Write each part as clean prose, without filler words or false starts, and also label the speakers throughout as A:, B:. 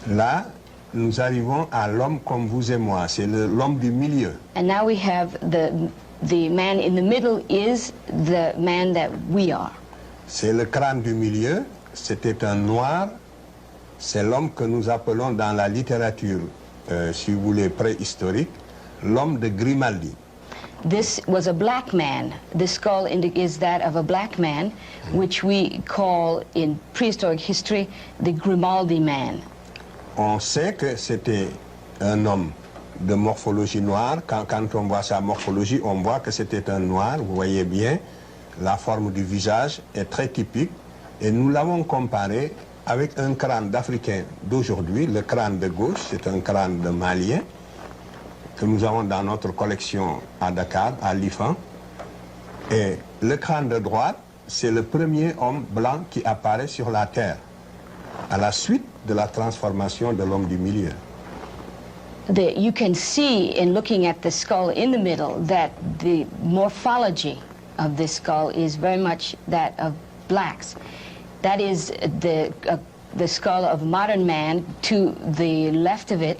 A: Là, nous arrivons à l'homme comme vous et moi, c'est l'homme du milieu.
B: And now we have the man in the middle is the man that we are.
A: C'est le crâne du milieu, c'était un noir, c'est l'homme que nous appelons dans la littérature, si vous voulez, préhistorique, l'homme de Grimaldi.
B: This was a black man. The skull is that of a black man, which we call in prehistoric history the Grimaldi man.
A: On sait que c'était un homme de morphologie noire. Quand on voit sa morphologie, on voit que c'était un noir. Vous voyez bien, la forme du visage est très typique. Et nous l'avons comparé avec un crâne d'Africain d'aujourd'hui. Le crâne de gauche, c'est un crâne de Malien que nous avons dans notre collection à Dakar, à l'IFAN. Et le crâne de droite, c'est le premier homme blanc qui apparaît sur la Terre, à la suite de la transformation de l'homme du milieu.
B: You can see in looking at the skull in the middle that the morphology of this skull is very much that of blacks. That is the skull of modern man. To the left of it,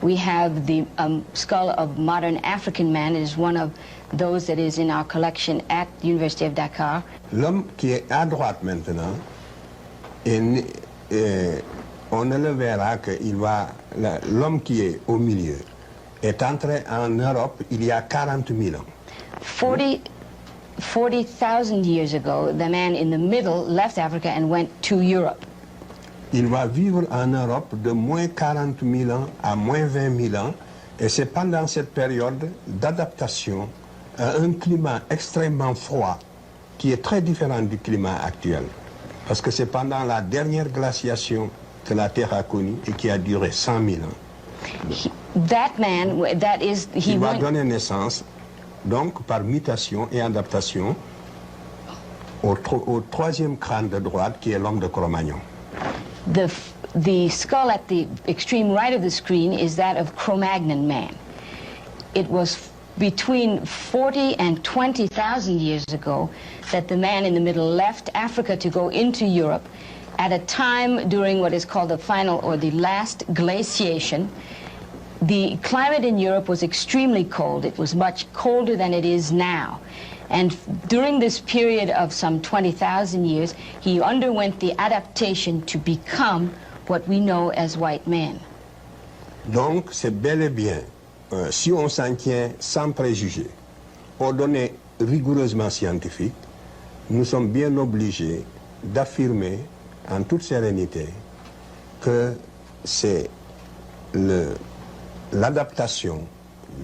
B: we have the skull of modern African man. It is one of those that is in our collection at the University of Dakar.
A: L'homme qui est à droite maintenant, on ne le verra que l'homme qui est au milieu est entré en Europe il y a 40 000 ans.
B: 40,000 years ago, the man in the middle left Africa and went to Europe.
A: Il va vivre en Europe de moins 40 000 ans à moins 20 000 ans, et c'est pendant cette période d'adaptation à un climat extrêmement froid qui est très différent du climat actuel. Parce que c'est pendant la dernière glaciation que la Terre a connu et qui a duré 100 000 ans. Il va donner naissance, donc par mutation et adaptation, au troisième crâne de droite qui est l'homme de Cro-Magnon.
B: The skull at the extreme right of the screen is that of Cro-Magnon man. It was between 40 and 20,000 years ago that the man in the middle left Africa to go into Europe at a time during what is called the final or the last glaciation. The climate in Europe was extremely cold. It was much colder than it is now. And during this period of some 20,000 years, he underwent the adaptation to become what we know as white man.
A: Donc, c'est bel et bien, si on s'en tient sans préjugés, aux données rigoureusement scientifiques, nous sommes bien obligés d'affirmer en toute sérénité que c'est l'adaptation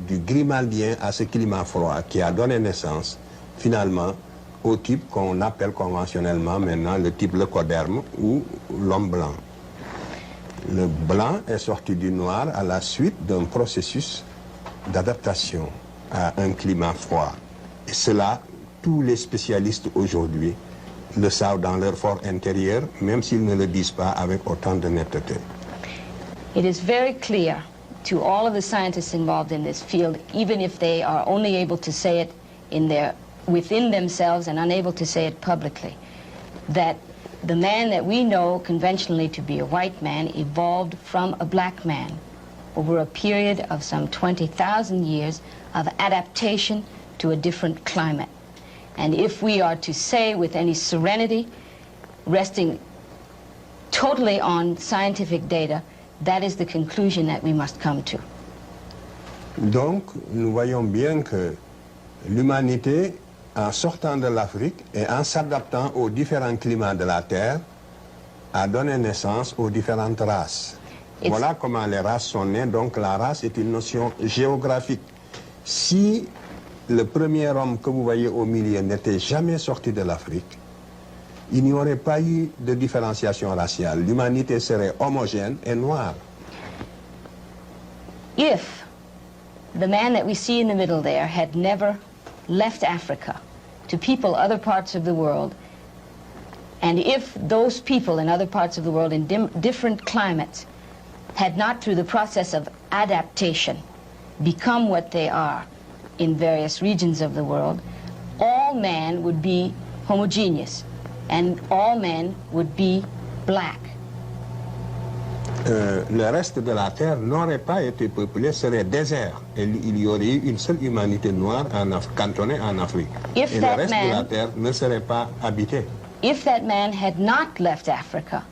A: du grimaldien à ce climat froid qui a donné naissance finalement au type qu'on appelle conventionnellement maintenant le type leucoderme ou l'homme blanc. Le blanc est sorti du noir à la suite d'un processus d'adaptation à un climat froid. Et cela, tous les spécialistes aujourd'hui le savent dans leur fort intérieur, même s'ils ne le disent pas avec autant de netteté.
B: It is very clear to all of the scientists involved in this field, even if they are only able to say it within themselves and unable to say it publicly, that the man that we know conventionally to be a white man evolved from a black man over a period of some 20,000 years of adaptation to a different climate. And if we are to say with any serenity, resting totally on scientific data, that is the conclusion that we must come to.
A: Donc, nous voyons bien que l'humanité, en sortant de l'Afrique et en s'adaptant aux différents climats de la Terre, a donné naissance aux différentes races. Voilà comment les races sont nées. Donc la race est une notion géographique. Si le premier homme que vous voyez au milieu n'était jamais sorti de l'Afrique, il n'y aurait pas eu de différenciation raciale. L'humanité serait homogène et noire.
B: If the man that we see in the middle there had never left Africa to people other parts of the world, and if those people in other parts of the world in different climates had not, through the process of adaptation, become what they are in various regions of the world, all man would be homogeneous, and all men would be black.
A: le reste de la Terre n'aurait pas été peuplé, serait désert. Et il y aurait eu une seule humanité noire cantonnée en Afrique. Et le reste de la Terre ne serait pas habité.
B: If that man had not left Africa,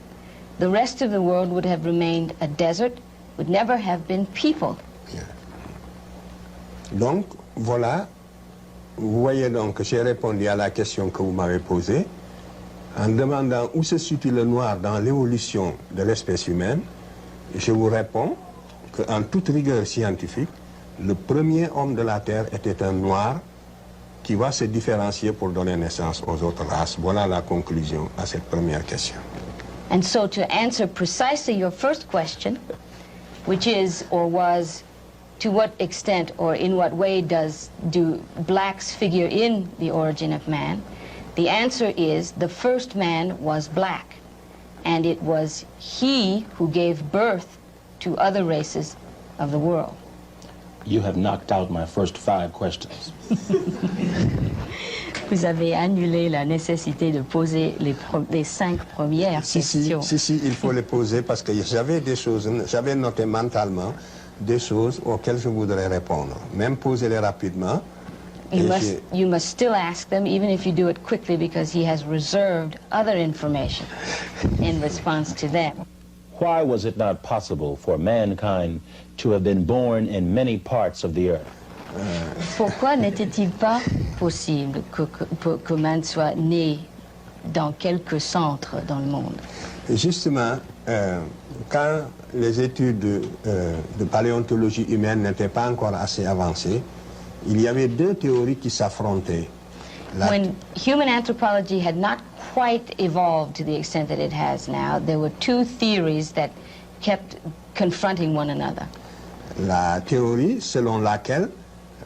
B: the rest of the world would have remained a desert, would never have been peopled.
A: Bien. Donc, voilà. Vous voyez donc que j'ai répondu à la question que vous m'avez posée en demandant où se situe le noir dans l'évolution de l'espèce humaine. Je vous réponds qu'en toute rigueur scientifique, le premier homme de la Terre était un noir qui va se différencier pour donner naissance aux autres races. Voilà la conclusion à cette première question.
B: And so to answer precisely your first question, which is or was, to what extent or in what way do blacks figure in the origin of man, the answer is the first man was black, and it was he who gave birth to other races of the world.
C: You have knocked out my first 5 questions.
B: Vous avez annulé la nécessité de poser les 5 premières questions.
A: Si, il faut les poser parce que j'avais des choses, j'avais noté mentalement des choses auxquelles je voudrais répondre. Même poser-les rapidement.
B: You must still ask them, even if you do it quickly, because he has reserved other information in response to them.
C: Why was it not possible for mankind to have been born in many parts of the earth?
B: Pourquoi n'était-il pas possible que man soit né dans quelques centres dans le monde?
A: Justement, quand les études de paléontologie humaine n'étaient pas encore assez avancées, il y avait 2 théories qui s'affrontaient.
B: When human anthropology had not quite evolved to the extent that it has now, there were 2 theories that kept confronting one another.
A: La théorie selon laquelle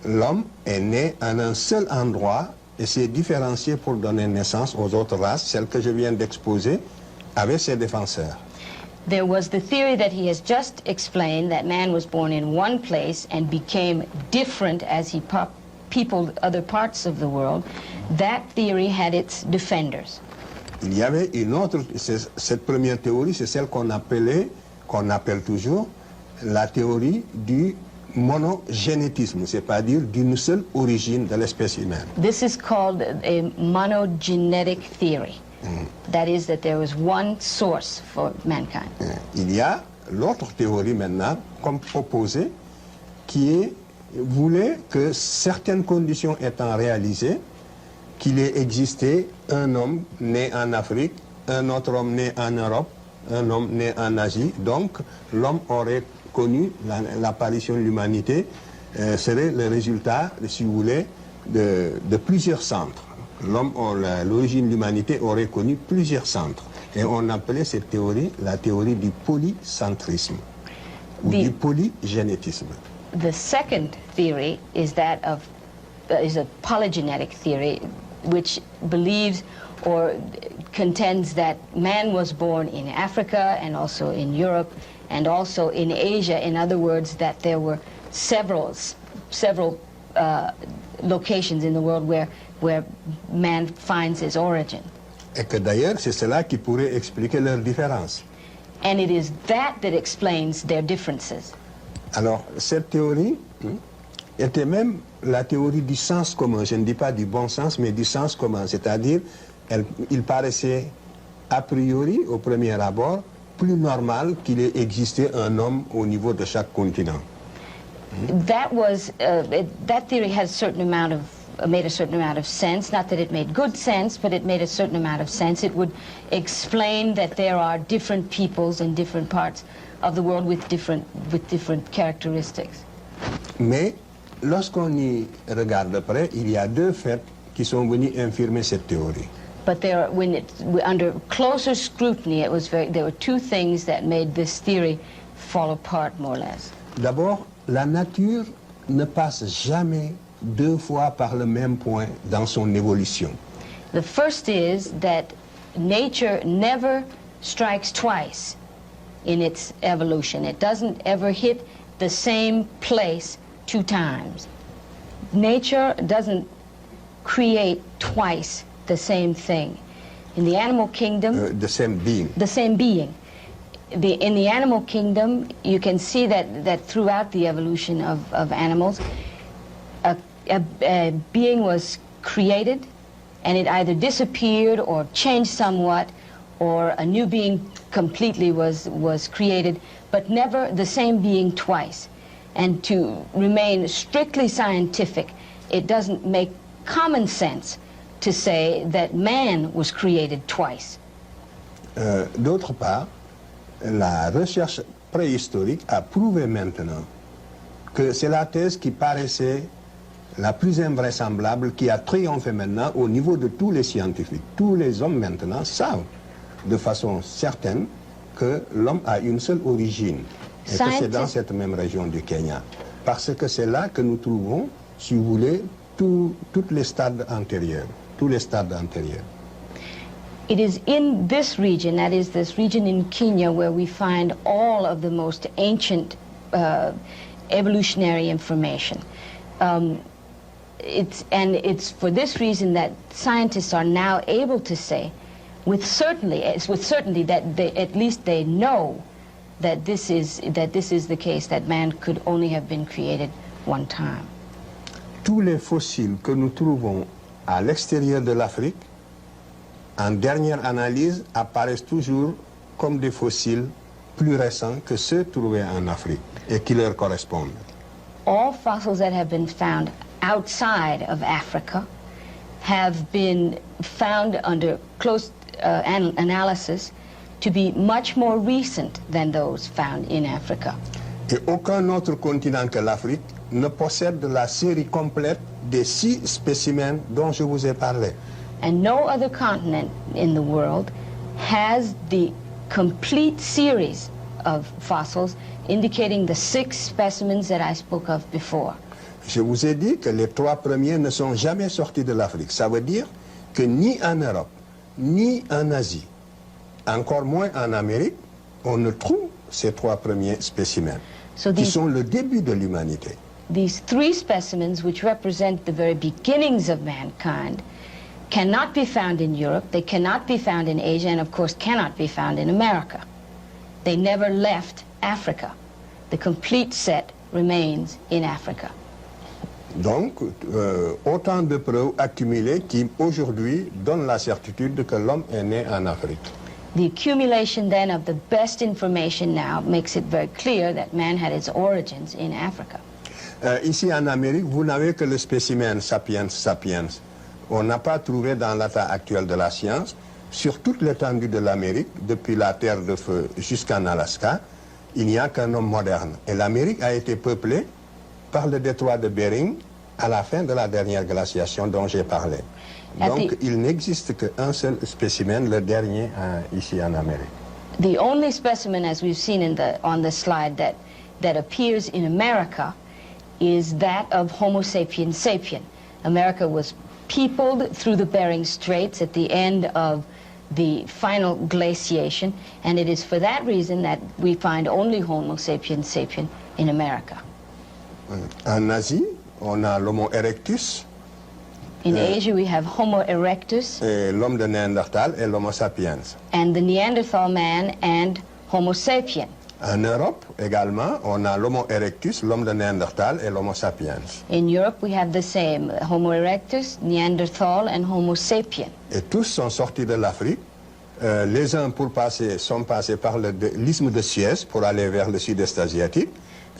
A: l'homme est né en un seul endroit et s'est différencié pour donner naissance aux autres races, celle que je viens d'exposer, avec ses défenseurs.
B: There was the theory that he has just explained, that man was born in one place and became different as he peopled other parts of the world. That theory had its defenders.
A: Il y avait une autre, cette première théorie, c'est celle qu'on appelle toujours la théorie du monogénétisme, c'est-à-dire d'une seule origine de l'espèce humaine.
B: This is called a monogenetic theory. That is, that there was one source for mankind.
A: Il y a l'autre théorie maintenant, comme opposée, qui voulait que certaines conditions étant réalisées, qu'il ait existé un homme né en Afrique, un autre homme né en Europe, un homme né en Asie. Donc, l'homme aurait connu l'apparition de l'humanité, serait le résultat, si vous voulez, de plusieurs centres. L'origine de l'humanité aurait connu plusieurs centres. Et on appelait cette théorie la théorie du polycentrisme, ou du polygénétisme.
B: The second theory is that is a polygenetic theory, which believes or contends that man was born in Africa and also in Europe and also in Asia. In other words, that there were several locations in the world where man finds his origin.
A: Et que d'ailleurs, c'est cela qui pourrait expliquer leurs différences.
B: And it is that explains their differences.
A: Alors, cette théorie était même la théorie du sens commun. Je ne dis pas du bon sens, mais du sens commun. C'est-à-dire, il paraissait a priori, au premier abord, plus normal qu'il ait existé un homme au niveau de chaque continent.
B: That theory has made a certain amount of sense. Not that it made good sense, but it made a certain amount of sense. It would explain that there are different peoples in different parts of the world with different characteristics.
A: Mais lorsqu'on y regarde de près, il y a 2 faits qui sont venus infirmer cette théorie.
B: But under closer scrutiny, there were 2 things that made this theory fall apart more or less.
A: D'abord, la nature ne passe jamais 2 fois par le même point dans son évolution.
B: The first is that nature never strikes twice in its evolution. It doesn't ever hit the same place 2 times. Nature doesn't create twice the same thing. In the animal kingdom...
A: the same being.
B: The same being. in the animal kingdom, you can see that throughout the evolution of animals, a being was created, and it either disappeared or changed somewhat, or a new being completely was created, but never the same being twice. And to remain strictly scientific, it doesn't make common sense to say that man was created twice.
A: D'autre part, la recherche préhistorique a prouvé maintenant que c'est la thèse qui paraissait la plus invraisemblable, qui a triomphé maintenant au niveau de tous les scientifiques. Tous les hommes maintenant savent de façon certaine que l'homme a une seule origine, et que c'est dans cette même région du Kenya. Parce que c'est là que nous trouvons, si vous voulez, tous les stades antérieurs. Tous les stades antérieurs.
B: It is in this region, that is this region in Kenya, where we find all of the most ancient evolutionary information. It's for this reason that scientists are now able to say, with certainty that at least they know that this is the case, that man could only have been created one time.
A: Tous les fossiles que nous trouvons à l'extérieur de l'Afrique, en dernière analyse, apparaissent toujours comme des fossiles plus récents que ceux trouvés en Afrique et qui leur correspondent.
B: All fossils that have been found outside of Africa have been found under close analysis to be much more recent than those found in Africa.
A: Et aucun autre continent que l'Afrique ne possède la série complète des 6 spécimens dont je vous ai parlé.
B: And no other continent in the world has the complete series of fossils indicating the 6 specimens that I spoke of before.
A: Je vous ai dit que les 3 premiers ne sont jamais sortis de l'Afrique. Ça veut dire que ni en Europe, ni en Asie, encore moins en Amérique, on ne trouve ces 3 premiers spécimens, qui sont le début de l'humanité.
B: These 3 specimens, which represent the very beginnings of mankind, cannot be found in Europe, they cannot be found in Asia, and of course cannot be found in America. They never left Africa. The complete set remains in Africa.
A: Donc, autant de preuves accumulées qui, aujourd'hui, donnent la certitude que l'homme est né en Afrique.
B: The accumulation then of the best information now makes it very clear that man had its origins in Africa.
A: Ici en Amérique, vous n'avez que le spécimen sapiens sapiens. On n'a pas trouvé dans l'état actuel de la science, sur toute l'étendue de l'Amérique, depuis la Terre de Feu jusqu'en Alaska, il n'y a qu'un homme moderne. Et l'Amérique a été peuplée par le détroit de Bering à la fin de la dernière glaciation dont j'ai parlé. Donc il n'existe qu'un seul spécimen, le dernier ici en Amérique.
B: The only specimen, as we've seen on the slide, that appears in America is that of Homo sapiens sapien. America was peopled through the Bering Straits at the end of the final glaciation, and it is for that reason that we find only Homo sapiens sapien in America.
A: En Asie, on a l'Homo erectus.
B: In Asia, we have Homo erectus.
A: Et l'homme de Néandertal et l'Homo sapiens.
B: And the Neanderthal man and Homo sapien.
A: En Europe, également, on a l'Homo erectus, l'homme de Néandertal et l'Homo sapiens.
B: In Europe, we have the same, Homo erectus, Neanderthal, and Homo sapien.
A: Et tous sont sortis de l'Afrique. Les uns sont passés par l'isthme de Suez pour aller vers le sud-est asiatique,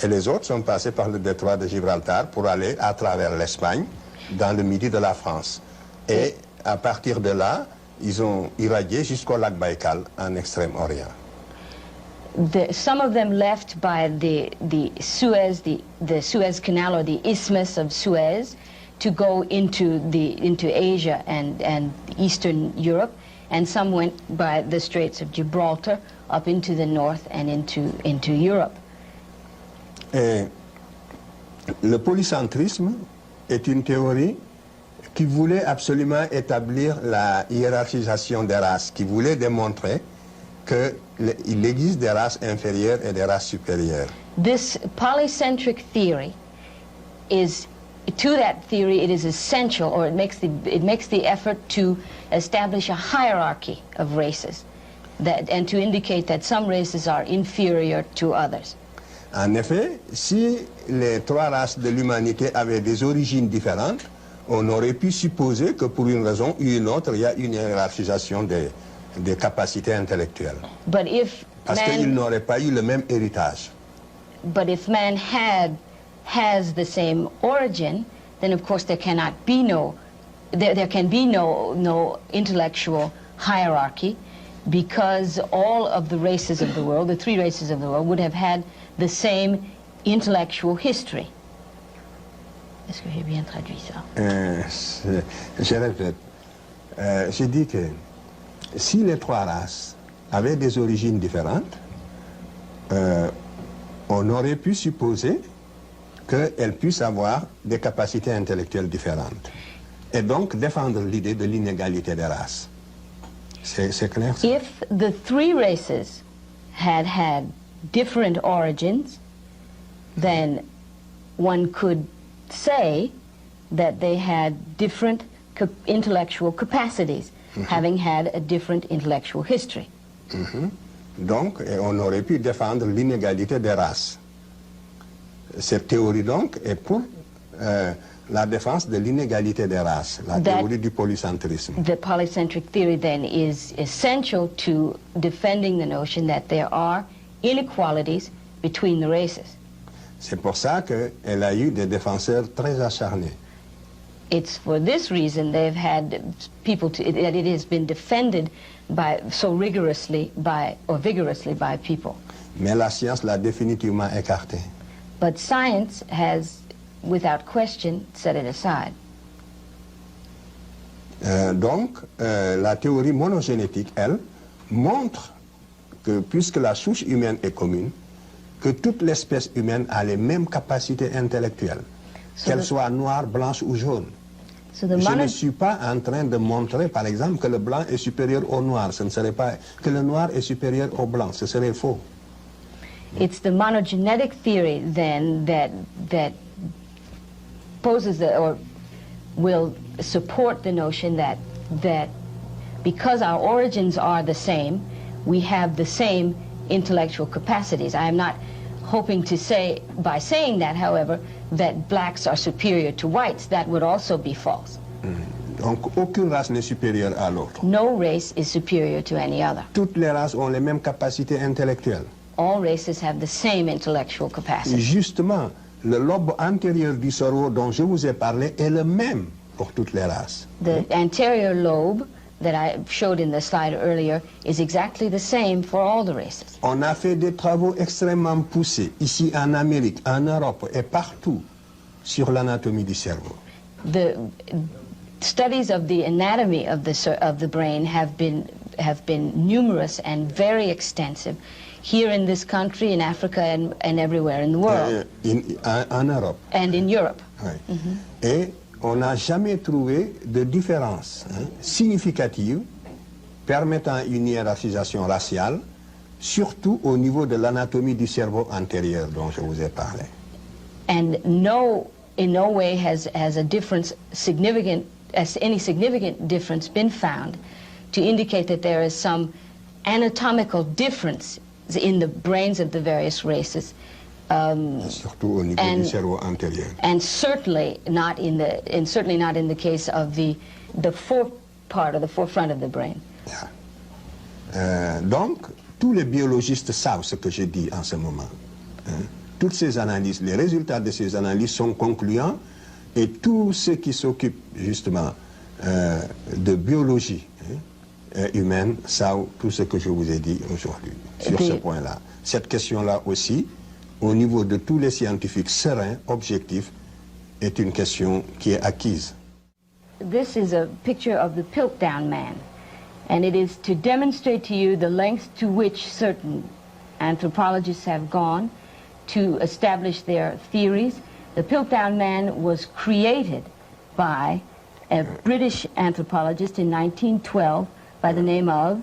A: et les autres sont passés par le détroit de Gibraltar pour aller à travers l'Espagne, dans le midi de la France. Et à partir de là, ils ont irradié jusqu'au lac Baïkal, en Extrême-Orient.
B: Some of them left by the Suez, the Suez Canal, or the Isthmus of Suez, to go into Asia and Eastern Europe, and some went by the Straits of Gibraltar up into the north and into Europe.
A: Et le polycentrisme est une théorie qui voulait absolument établir la hiérarchisation des races, qui voulait démontrer qu'il existe des races inférieures et des races supérieures.
B: This polycentric theory is, to that theory, it is essential, or it makes the effort to establish a hierarchy of races. and to indicate that some races are inferior to others.
A: En effet, si les trois races de l'humanité avaient des origines différentes, on aurait pu supposer que pour une raison ou une autre, il y a une hiérarchisation des capacités intellectuelles.
B: But if
A: Parce qu'ils n'auraient pas eu le même héritage.
B: But if man has the same origin, then of course there cannot be there can be no intellectual hierarchy, because all of the races of the world, the three races of the world, would have had the same intellectual history. Est-ce que j'ai bien traduit ça?
A: Je répète. Je dis que si les trois races avaient des origines différentes, on aurait pu supposer qu'elles puissent avoir des capacités intellectuelles différentes. Et donc défendre l'idée de l'inégalité des races. C'est clair? Ça?
B: If the three races had different origins, then one could say that they had different intellectual capacities, having had a different intellectual history.
A: Donc, on aurait pu défendre l'inégalité des races. Cette théorie, donc, est pour la défense de l'inégalité des races, la théorie du polycentrisme.
B: The polycentric theory, then, is essential to defending the notion that there are inequalities between the races.
A: C'est pour ça qu'elle a eu des défenseurs très acharnés.
B: It's for this reason they've had people that it has been defended so vigorously by people.
A: Mais la science l'a définitivement écarté.
B: But science has, without question, set it aside.
A: Donc, la théorie monogénétique, elle, montre que, puisque la souche humaine est commune, que toute l'espèce humaine a les mêmes capacités intellectuelles, qu'elles soient noires, blanches ou jaunes. Je ne suis pas en train de montrer, par exemple, que le blanc est supérieur au noir. Ce ne serait pas que le noir est supérieur au blanc. Ce serait faux.
B: It's the monogenetic theory, then, that poses or will support the notion that because our origins are the same, we have the same intellectual capacities. I am not hoping to say, by saying that, however, that blacks are superior to whites. That would also be false.
A: Donc, aucune race n'est supérieure à l'autre.
B: No race is superior to any other.
A: Toutes les races ont les mêmes capacités intellectuelles.
B: All races have the same intellectual capacity.
A: Justement, le lobe antérieur du cerveau dont je vous ai parlé est le même pour toutes les races.
B: The anterior lobe that I showed in the slide earlier is exactly the same for all the races.
A: On a fait des travaux extrêmement poussés ici en Amérique, en Europe et partout sur l'anatomie du cerveau.
B: The studies of the anatomy of the brain have been numerous and very extensive here in this country, in Africa, and everywhere in the world.
A: En Europe.
B: And in Europe.
A: Oui. Et on n'a jamais trouvé de différence significative permettant une hiérarchisation raciale, surtout au niveau de l'anatomie du cerveau antérieur dont je vous ai parlé.
B: And in no way has a difference any significant difference been found to indicate that there is some anatomical difference in the brains of the various races.
A: Surtout au niveau du cerveau antérieur.
B: And certainly not in the case of the forefront of the brain.
A: Yeah. Donc, tous les biologistes savent ce que je dis en ce moment. Toutes ces analyses, les résultats de ces analyses sont concluants, et tous ceux qui s'occupent justement de biologie humaine savent tout ce que je vous ai dit aujourd'hui sur ce point-là. Cette question-là aussi, au niveau de tous les scientifiques sereins, objectifs, est une question qui est acquise.
B: This is a picture of the Piltdown man, and it is to demonstrate to you the lengths to which certain anthropologists have gone to establish their theories. The Piltdown man was created by a British anthropologist in 1912 by the name of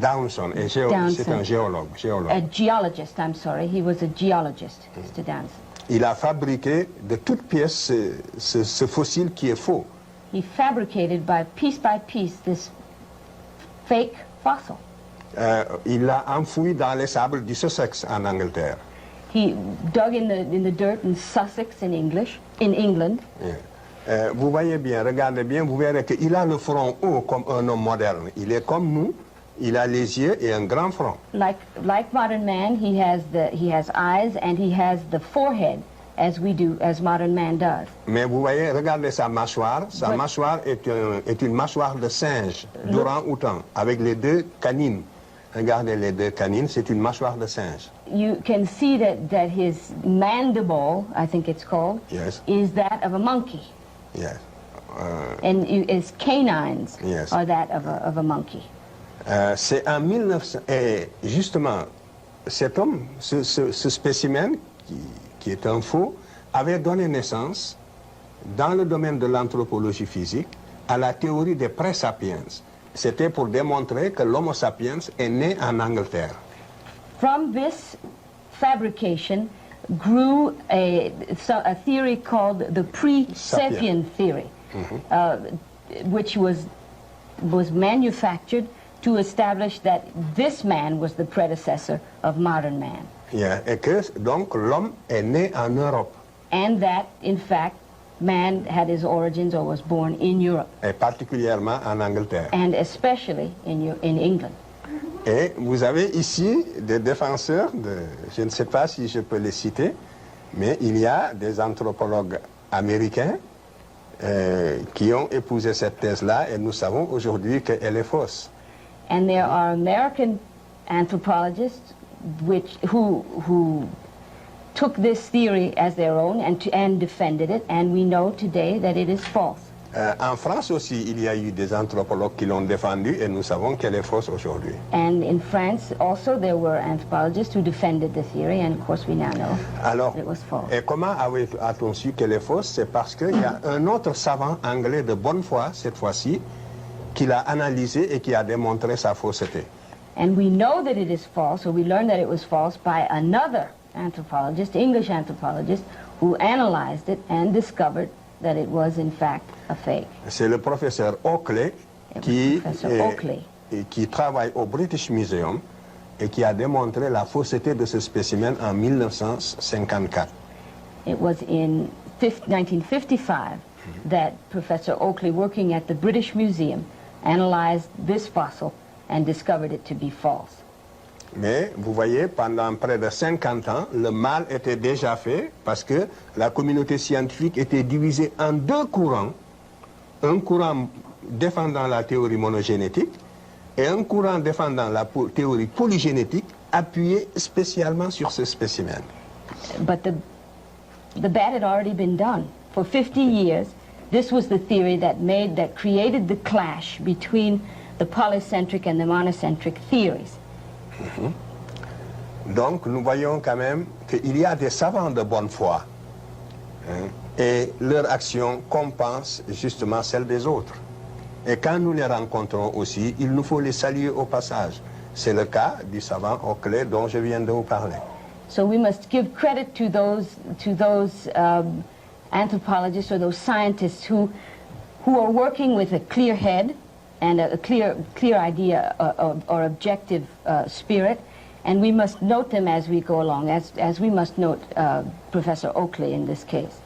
A: Downson, c'est un géologue.
B: A geologist, I'm sorry. He was a geologist, Mr. Downson.
A: Il a fabriqué de toutes pièces ce fossile qui est faux.
B: He fabricated by piece this fake fossil.
A: Il l'a enfoui dans les sables du Sussex en Angleterre.
B: He dug in the dirt in Sussex in England.
A: Vous voyez bien, regardez bien, vous verrez qu'il a le front haut comme un homme moderne. Il est comme nous, il a les yeux et un grand front.
B: Like modern man, he has eyes and he has the forehead as modern man does.
A: Mais vous voyez, regardez sa mâchoire. Sa mâchoire est une mâchoire de singe, d'orang-outan, avec les deux canines. Regardez les deux canines, c'est une mâchoire de singe.
B: You can see that his mandible, I think it's called,
A: Yes.
B: is that of a monkey.
A: Yes.
B: And his canines
A: Yes.
B: are that of a monkey.
A: C'est en 1900... Et justement, cet homme, ce spécimen, qui est un faux, avait donné naissance, dans le domaine de l'anthropologie physique, à la théorie des pré-sapiens. C'était pour démontrer que l'Homo sapiens est né en Angleterre.
B: From this fabrication grew a theory called the pre-sapien theory, which was manufactured to establish that this man was the predecessor of modern man.
A: Yeah. Et que donc l'homme est né en Europe.
B: And that, in fact, man had his origins or was born in Europe.
A: Et particulièrement en Angleterre.
B: And especially in England.
A: Et vous avez ici des défenseurs, je ne sais pas si je peux les citer, mais il y a des anthropologues américains qui ont épousé cette thèse-là et nous savons aujourd'hui qu'elle est fausse.
B: And there are American anthropologists who took this theory as their own and defended it, and we know today that it is false.
A: En France aussi, il y a eu des anthropologues qui l'ont défendue et nous savons qu'elle est fausse aujourd'hui.
B: And in France also there were anthropologists who defended the theory, and of course we now know that it was false.
A: Et comment a-t-on su qu'elle est fausse? C'est parce qu'il y a un autre savant anglais de bonne foi, cette fois-ci, qui l'a analysé et qui a démontré sa fausseté.
B: And we know that it is false, or we learned that it was false by another anthropologist, English anthropologist, who analyzed it and discovered that it was in fact a fake.
A: C'est le professeur Oakley qui travaille au British Museum et qui a démontré la fausseté de ce spécimen en 1954.
B: It was in 1955 that Professor Oakley, working at the British Museum, analyzed this fossil and discovered it to be false.
A: Mais vous voyez, pendant près de 50 ans, le mal était déjà fait parce que la communauté scientifique était divisée en deux courants. Un courant défendant la théorie monogénétique et un courant défendant la théorie polygénétique appuyé spécialement sur ce spécimen.
B: But the bad had already been done. For 50 years, this was the theory that created the clash between the polycentric and the monocentric theories.
A: Donc nous voyons quand même qu'il y a des savants de bonne foi et leur action compense justement celle des autres. Et quand nous les rencontrons aussi, il nous faut les saluer au passage. C'est le cas du savant Oakley dont je viens de vous parler.
B: So we must give credit to those anthropologists or those scientists who are working with a clear head and a clear idea or objective spirit, and we must note them as we go along, as we must note Professor Oakley in this case.